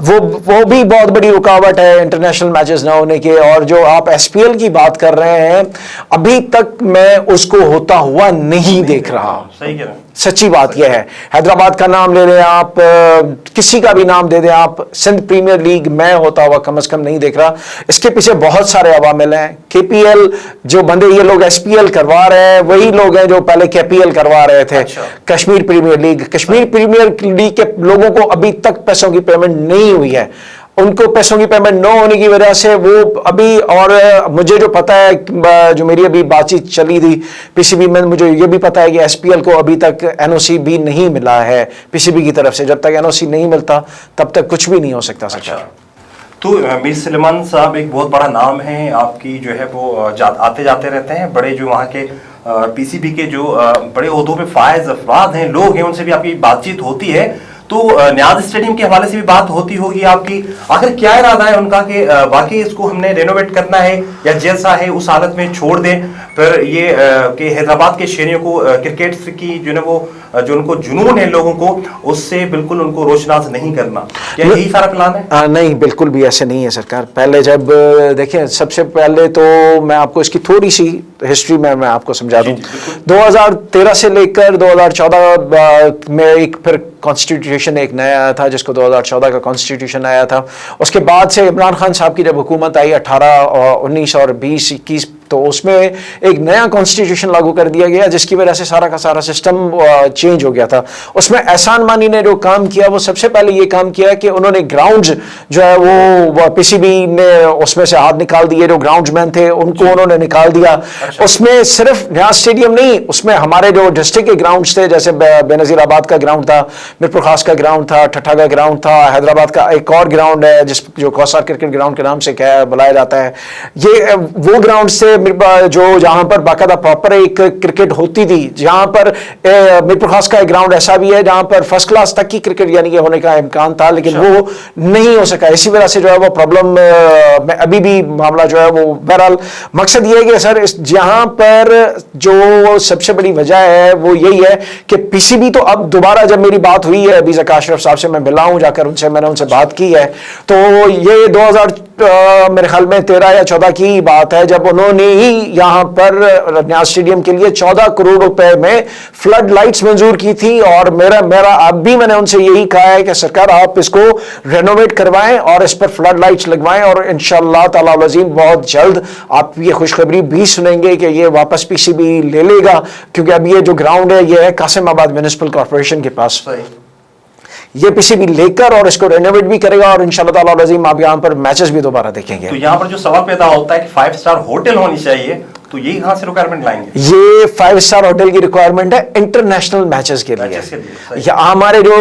وہ بھی بہت بڑی رکاوٹ ہے انٹرنیشنل میچز نہ ہونے کے. اور جو آپ ایس پی ایل کی بات کر رہے ہیں, ابھی تک میں اس کو ہوتا ہوا نہیں دیکھ رہا. صحیح کہہ رہے ہیں. سچی بات یہ ہے. حیدرآباد کا نام لے لیں آپ, کسی کا بھی نام دے دیں آپ, سندھ پریمیئر لیگ میں ہوتا ہوا کم از کم نہیں دیکھ رہا. اس کے پیچھے بہت سارے عوامل ہیں. کے پی ایل جو بندے یہ لوگ ایس پی ایل کروا رہے ہیں وہی لوگ ہیں جو پہلے کے پی ایل کروا رہے تھے. کشمیر پریمیئر لیگ کے لوگوں کو ابھی تک پیسوں کی پیمنٹ نہیں ہوئی ہے. ان کو پیسوں کی پیمنٹ نہ ہونے کی وجہ سے وہ ابھی, اور مجھے جو پتا ہے, جو میری ابھی بات چیت چلی تھی پی سی بی میں, مجھے یہ بھی پتا ہے کہ ایس پی ایل کو ابھی تک این او سی بھی نہیں ملا ہے پی سی بی کی طرف سے. جب تک این او سی نہیں ملتا تب تک کچھ بھی نہیں ہو سکتا. تو میر سلیمان صاحب ایک بہت بڑا نام ہے آپ کی, جو ہے وہ آتے جاتے رہتے ہیں. بڑے جو وہاں کے پی سی بی کے جو بڑے عہدوں پہ فائز افراد ہیں, لوگ ہیں, ان سے بھی آپ کی بات چیت ہوتی ہے. تو نیاز اسٹیڈیم کے حوالے سے بھی بات ہوتی ہوگی آپ کی. آخر کیا ارادہ ہے ان کا کہ واقعی اس کو ہم نے رینوویٹ کرنا ہے یا جیسا ہے اس حالت میں چھوڑ دیں, پھر یہ کہ حیدرآباد کے شہریوں کو کرکٹ کی جو ہے وہ جو ان کو جنون ہے لوگوں کو, اس سے بالکل ان کو روشناس نہیں کرنا, کیا یہی سارا پلان ہے؟ نہیں, بالکل بھی ایسے نہیں ہے سرکار. پہلے جب دیکھیں, سب سے پہلے تو میں آپ کو اس کی تھوڑی سی ہسٹری میں آپ کو سمجھا دوں. 2013 سے لے کر 2014 میں ایک پھر کانسٹیٹیوشن ایک نیا آیا تھا, جس کو 2014 کا کانسٹیٹیوشن آیا تھا. اس کے بعد سے عمران خان صاحب کی جب حکومت آئی 18, 19 اور 20, 21, تو اس میں ایک نیا کانسٹیٹیوشن لاگو کر دیا گیا, جس کی وجہ سے سارا کا سارا سسٹم چینج ہو گیا تھا. اس میں احسان مانی نے جو کام کیا, وہ سب سے پہلے یہ کام کیا کہ انہوں نے گراؤنڈز جو ہے وہ پی سی بی نے اس میں سے ہاتھ نکال دیے. جو گراؤنڈز مین تھے ان کو انہوں نے نکال دیا. اس میں صرف نیاز اسٹیڈیم نہیں, اس میں ہمارے جو ڈسٹرکٹ کے گراؤنڈز تھے, جیسے بے نظیر آباد کا گراؤنڈ تھا, میرپور خاص کا گراؤنڈ تھا, ٹھٹھا کا گراؤنڈ تھا, حیدرآباد کا ایک اور گراؤنڈ ہے جو کوسار کرکٹ گراؤنڈ کے نام سے بلایا جاتا ہے. یہ وہ گراؤنڈ سے جو جہاں پر باقاعدہ پراپر ایک کرکٹ ہوتی تھی, جہاں پر میرپور خاص کا ایک گراؤنڈ ایسا بھی ہے جہاں پر فرسٹ کلاس تک کی کرکٹ یعنی کہ ہونے کا امکان تھا, لیکن وہ نہیں ہو سکا. اسی وجہ سے جو ہے وہ پرابلم میں ابھی بھی معاملہ جو ہے وہ, بہرحال مقصد یہ ہے کہ سر جہاں پر جو سب سے بڑی وجہ ہے وہ یہی ہے کہ پی سی بی تو اب دوبارہ, جب میری بات ہوئی ہے ابھی زکا اشرف صاحب سے, میں ملا ہوں جا کر ان سے, میں نے ان سے بات کی ہے, تو یہ 2000 میرے خیال میں 13 یا 14 کی بات ہے, جب انہوں نے ہی یہاں پر نیاز اسٹیڈیم کے لیے 14 کروڑ روپے میں فلڈ لائٹس منظور کی تھی. اور میرا اب بھی میں نے ان سے یہی کہا ہے کہ سرکار آپ اس کو رینوویٹ کروائیں اور اس پر فلڈ لائٹس لگوائیں, اور انشاءاللہ تعالی العظیم بہت جلد آپ یہ خوشخبری بھی سنیں گے کہ یہ واپس پی سی بی لے لے گا, کیونکہ اب یہ جو گراؤنڈ ہے یہ ہے قاسم آباد میونسپل کارپوریشن کے پاس. یہ پی سی بی لے کر اور اس کو رینوویٹ بھی کرے گا, اور انشاءاللہ تعالی العظیم آپ یہاں پر میچز بھی دوبارہ دیکھیں گے. تو یہاں پر جو سوال پیدا ہوتا ہے کہ 5 اسٹار ہوٹل ہونی چاہیے, تو یہ کہاں سے ریکوائرمنٹ لائیں گے؟ یہ 5 اسٹار ہوٹل کی ریکوائرمنٹ ہے انٹرنیشنل میچز کے لیے. ہمارے جو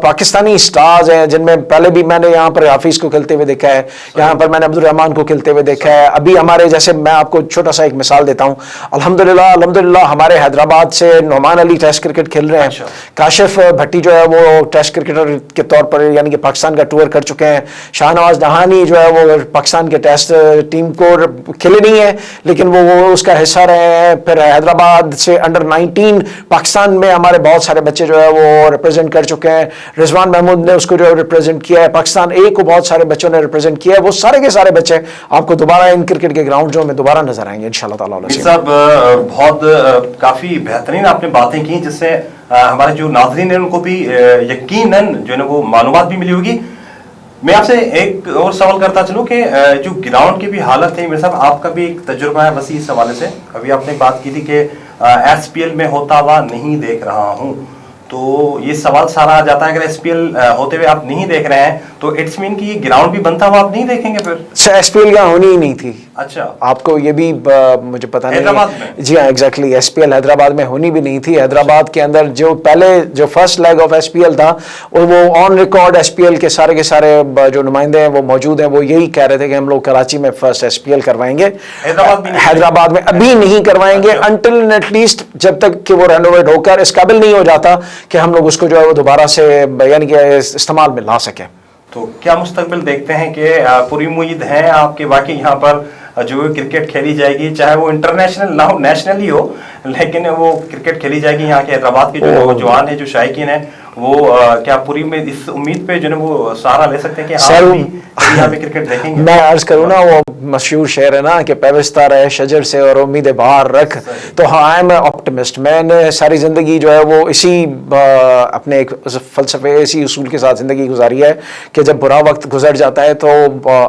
پاکستانی اسٹارز ہیں, جن میں پہلے بھی میں نے یہاں پر حافظ کو کھیلتے ہوئے دیکھا ہے, یہاں پر میں نے عبد الرحمان کو کھیلتے ہوئے دیکھا ہے. ابھی ہمارے جیسے, میں آپ کو چھوٹا سا ایک مثال دیتا ہوں, الحمدللہ ہمارے حیدرآباد سے نعمان علی ٹیسٹ کرکٹ کھیل رہے ہیں. کاشف بھٹی جو ہے وہ ٹیسٹ کرکٹر کے طور پر یعنی کہ پاکستان کا ٹور کر چکے ہیں. شاہ نواز نہانی جو ہے وہ پاکستان کے ٹیسٹ ٹیم کو کھیلے نہیں ہے, لیکن وہ اس کا حصہ رہے ہیں. پھر حیدرآباد سے انڈر 19 پاکستان میں ہمارے بہت سارے بچے جو ہے وہ ریپرزینٹ کر چکے ہیں. رضوان محمود نے اس کو جو ہے ریپرزینٹ کیا ہے. پاکستان اے کو بہت سارے بچوں نے ریپرزینٹ کیا ہے. وہ سارے کے سارے بچے آپ کو دوبارہ ان کرکٹ کے گراؤنڈ میں دوبارہ نظر آئیں گے انشاءاللہ تعالی. صاحب بہت کافی بہترین آپ نے باتیں کی, جس سے ہمارے جو ناظرین ہیں ان کو بھی یقیناً جو ہے نا وہ معلومات بھی ملی ہوگی. میں آپ سے ایک اور سوال کرتا چلوں کہ جو گراؤنڈ کی بھی حالت ہے, میرے صاحب آپ کا بھی ایک تجربہ ہے وسیع اس حوالے سے. ابھی آپ نے بات کی تھی کہ ایس پی ایل میں ہوتا ہوا نہیں دیکھ رہا ہوں, تو یہ سوال سارا آ جاتا ہے اگر ایس پی ایل ہوتے ہوئے آپ نہیں دیکھ رہے ہیں تو اٹس مین کہ یہ گراؤنڈ بھی بنتا ہوا آپ نہیں دیکھیں گے پھر؟ ایس پی ایل کا ہونی ہی نہیں تھی. اچھا, آپ کو یہ بھی مجھے پتا نہیں. حیدرآباد میں؟ جی ہاں exactly, S P L Hyderabad میں ہونی بھی نہیں تھی. حیدرآباد کے اندر جو پہلے جو first league of S P L تھا, وہ on record S P L کے سارے جو نمائندے ہیں وہ موجود ہیں, وہ یہی کہہ رہے تھے کہ ہم لوگ کراچی میں فرسٹ ایس پی ایل کروائیں گے, حیدرآباد میں ابھی نہیں کروائیں گے انٹل ایٹ لیسٹ جب تک کہ وہ رینوویٹ ہو کر اس قابل نہیں ہو جاتا کہ ہم لوگ اس کو جو ہے وہ دوبارہ سے یعنی کہ استعمال میں لا سکیں. تو کیا مستقبل دیکھتے ہیں کہ پوری امید ہے آپ کے واقعی یہاں پر جو کرکٹ کھیلی جائے گی, چاہے وہ انٹرنیشنل نہ ہو, نیشنل ہی ہو, لیکن وہ کرکٹ کھیلی جائے گی. یہاں کے حیدرآباد کے جو نوجوان ہیں, جو شائقین ہیں, وہ کیا پوری میں اس امید پہ جو ہے وہ سہارا لے سکتے ہیں کہ آپ بھی یہاں پہ کرکٹ دیکھیں گے؟ میں عرض کروں نا, وہ مشہور شعر ہے نا کہ پیوستہ رہے شجر سے اور امید باہر رکھ. تو آئی ایم آپٹمسٹ. میں نے ساری زندگی جو ہے وہ اسی اپنے ایک فلسفے, اسی اصول کے ساتھ زندگی گزاری ہے کہ جب برا وقت گزر جاتا ہے تو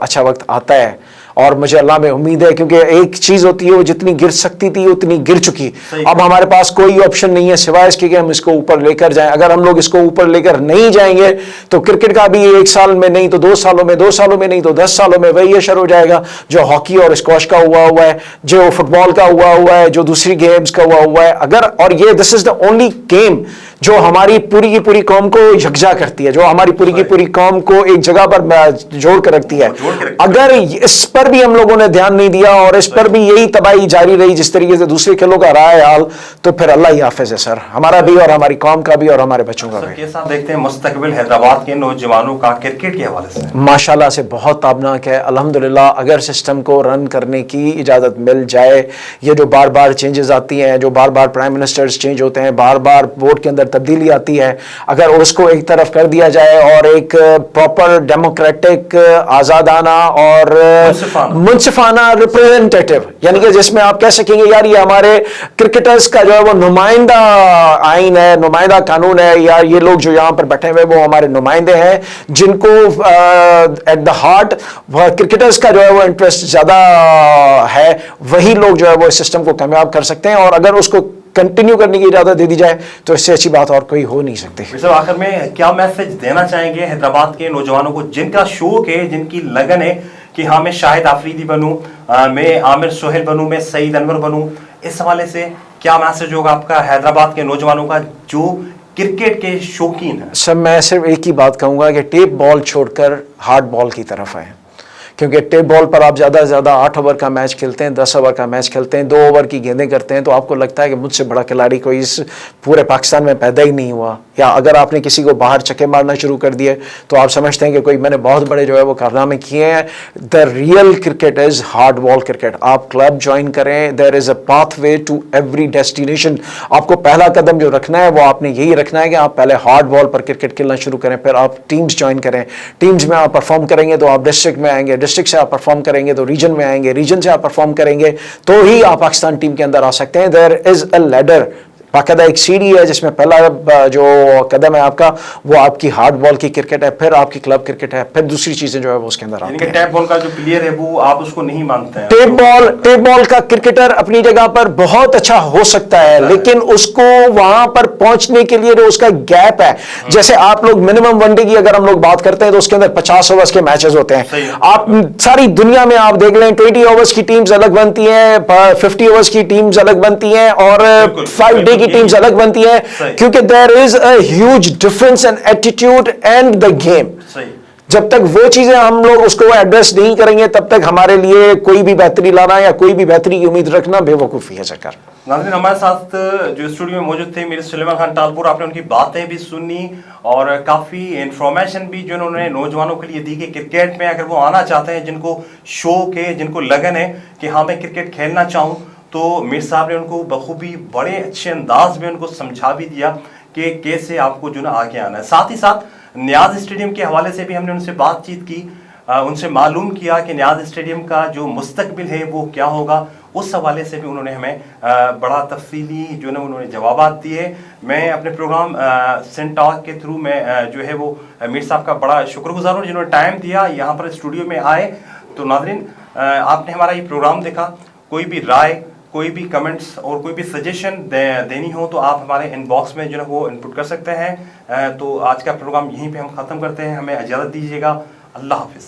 اچھا وقت آتا ہے. اور مجھے اللہ میں امید ہے, کیونکہ ایک چیز ہوتی ہے وہ جتنی گر سکتی تھی اتنی گر چکی. اب ہمارے پاس کوئی آپشن نہیں ہے سوائے اس کے کہ ہم اس کو اوپر لے کر جائیں. اگر ہم لوگ اس کو اوپر لے کر نہیں جائیں گے تو کرکٹ کا بھی 1 سال میں نہیں تو 2 سالوں میں, 2 سالوں میں نہیں تو 10 سالوں میں وہی اشر ہو جائے گا جو ہاکی اور اسکواش کا ہوا ہے, جو فٹ بال کا ہوا ہے, جو دوسری گیمز کا ہوا ہے. اگر, اور یہ دس از دا اونلی گیم جو ہماری پوری کی پوری قوم کو یکجا کرتی ہے, جو ہماری پوری کی پوری قوم کو ایک جگہ پر جوڑ کر رکھتی ہے. اگر اس پر بھی ہم لوگوں نے دھیان نہیں دیا اور اس پر بھی یہی تباہی جاری رہی جس طریقے سے دوسرے کھیلوں کا رہا ہے حال, تو پھر اللہ ہی حافظ ہے سر, ہمارا بھی اور ہماری قوم کا بھی اور ہمارے بچوں کا بھی. کیسا دیکھتے ہیں مستقبل حیدرآباد کے نوجوانوں کا کرکٹ کے حوالے سے؟ ماشاءاللہ سے بہت تابناک ہے الحمدللہ. اگر سسٹم کو رن کرنے کی اجازت مل جائے, یہ جو بار بار چینجز آتی ہیں, جو بار بار پرائم منسٹرز چینج ہوتے ہیں, بار بار بورڈ کے اندر تبدیلی آتی ہے, اگر اس کو ایک طرف کر دیا جائے اور ایک پراپر ڈیموکریٹک, آزادانہ اور منصفانہ ریپریزنٹیٹو, یعنی کہ جس میں آپ کہہ سکیں گے یار یہ ہمارے کرکٹرز کا جو ہے وہ نمائندہ آئین ہے, نمائندہ قانون ہے, یا یہ لوگ جو یہاں پر بیٹھے ہوئے وہ ہمارے نمائندے ہیں جن کو ایٹ دا ہارٹ کرکٹرز کا جو ہے وہ انٹرسٹ زیادہ ہے, وہی لوگ جو ہے وہ اس سسٹم کو کامیاب کر سکتے ہیں. اور اگر اس کو کنٹینیو کرنے کی اجازت دے دی جائے تو اس سے اچھی بات اور کوئی ہو نہیں سکتی. صاحب آخر میں کیا میسج دینا چاہیں گے حیدرآباد کے نوجوانوں کو جن کا شوق ہے, جن کی لگن ہے کہ ہاں میں شاہد آفریدی بنوں, میں عامر سہیل بنوں, میں سعید انور بنوں, اس حوالے سے کیا میسج ہوگا آپ کا حیدرآباد کے نوجوانوں کا جو کرکٹ کے شوقین ہیں؟ سب میں صرف ایک ہی بات کہوں گا کہ ٹیپ بال چھوڑ کر ہارڈ بال کی طرف آئیں, کیونکہ ٹیپ بال پر آپ زیادہ سے زیادہ 8 اوور کا میچ کھیلتے ہیں, 10 اوور کا میچ کھیلتے ہیں, 2 اوور کی گیندیں کرتے ہیں, تو آپ کو لگتا ہے کہ مجھ سے بڑا کھلاڑی کوئی اس پورے پاکستان میں پیدا ہی نہیں ہوا. یا اگر آپ نے کسی کو باہر چکے مارنا شروع کر دیے تو آپ سمجھتے ہیں کہ کوئی میں نے بہت بڑے جو ہے وہ کارنامے کیے ہیں. The real cricket is hard ball cricket. آپ کلب جوائن کریں, there is a pathway to every destination. آپ کو پہلا قدم جو رکھنا ہے وہ آپ نے یہی رکھنا ہے کہ آپ پہلے ہارڈ بال پر کرکٹ کھیلنا شروع کریں, پھر آپ ٹیمز جوائن کریں. ٹیمز میں آپ پرفارم کریں گے تو آپ ڈسٹرکٹ میں آئیں گے, ڈسٹرکٹ سے آپ پرفارم کریں گے تو ریجن میں آئیں گے, ریجن سے آپ پرفارم کریں گے تو ہی آپ پاکستان ٹیم کے اندر آ سکتے ہیں. دیر از اے لیڈر, باقاعدہ ایک سیڑھی ہے جس میں پہلا جو قدم ہے آپ کا وہ آپ کی ہارڈ بال کی کرکٹ ہے, پھر آپ کی کلب کرکٹ ہے, پھر دوسری چیزیں جو ہے وہ اس کے اندر آتی ہیں. ٹیپ بال کا جو پلیئر ہے وہ آپ اس کو نہیں مانتے ہیں؟ ٹیپ بال کا کرکٹر اپنی جگہ پر بہت اچھا ہو سکتا ہے, لیکن اس کو وہاں پر پہنچنے کے لیے جو اس کا گیپ ہے, جیسے آپ لوگ منیمم ون ڈے کی اگر ہم لوگ بات کرتے ہیں تو اس کے اندر 50 اوورز کے میچز ہوتے ہیں. آپ ساری دنیا میں آپ دیکھ لیں 20 اوورز کی ٹیمز الگ بنتی ہیں, 50 اوورز کی ٹیمز الگ بنتی ہیں, اور 5 ڈے کی ٹیمز الگ بنتی ہیں, کیونکہ there is a huge difference in attitude and the game. جب تک وہ چیزیں ہم لوگ اس کو ایڈریس نہیں کریں گے تب تک ہمارے لیے کوئی بھی بہتری لانا یا کوئی بھی بہتری کی امید رکھنا بے وقوفی ہے. چکر ناظرین, ہمارے ساتھ جو اسٹوڈیو میں موجود تھے میر سلیمان خان ٹالپور, آپ نے ان کی باتیں بھی سنی اور کافی انفارمیشن بھی جو انہوں نے نوجوانوں کے لیے دی کہ کرکٹ میں اگر وہ آنا چاہتے ہیں, جن کو شوق ہے, جن کو لگن ہے کہ ہاں میں کرکٹ کھیلنا چاہوں, تو میر صاحب نے ان کو بخوبی بڑے اچھے انداز میں ان کو سمجھا بھی دیا کہ کیسے آپ کو جو نا آگے آنا ہے. ساتھ ہی ساتھ نیاز اسٹیڈیم کے حوالے سے بھی ہم نے ان سے بات چیت کی, ان سے معلوم کیا کہ نیاز اسٹیڈیم کا جو مستقبل ہے وہ کیا ہوگا. اس حوالے سے بھی انہوں نے ہمیں بڑا تفصیلی جو نا انہوں نے جوابات دیے. میں اپنے پروگرام سین ٹاک کے تھرو میں جو ہے وہ میر صاحب کا بڑا شکر گزار ہوں جنہوں نے ٹائم دیا, یہاں پر اسٹوڈیو میں آئے. تو ناظرین, آپ نے ہمارا یہ پروگرام دیکھا, کوئی بھی رائے, کوئی بھی کمنٹس اور کوئی بھی سجیشن دینی ہو تو آپ ہمارے ان باکس میں جو ہے وہ انپٹ کر سکتے ہیں. تو آج کا پروگرام یہیں پہ ہم ختم کرتے ہیں, ہمیں اجازت دیجیے گا. اللہ حافظ.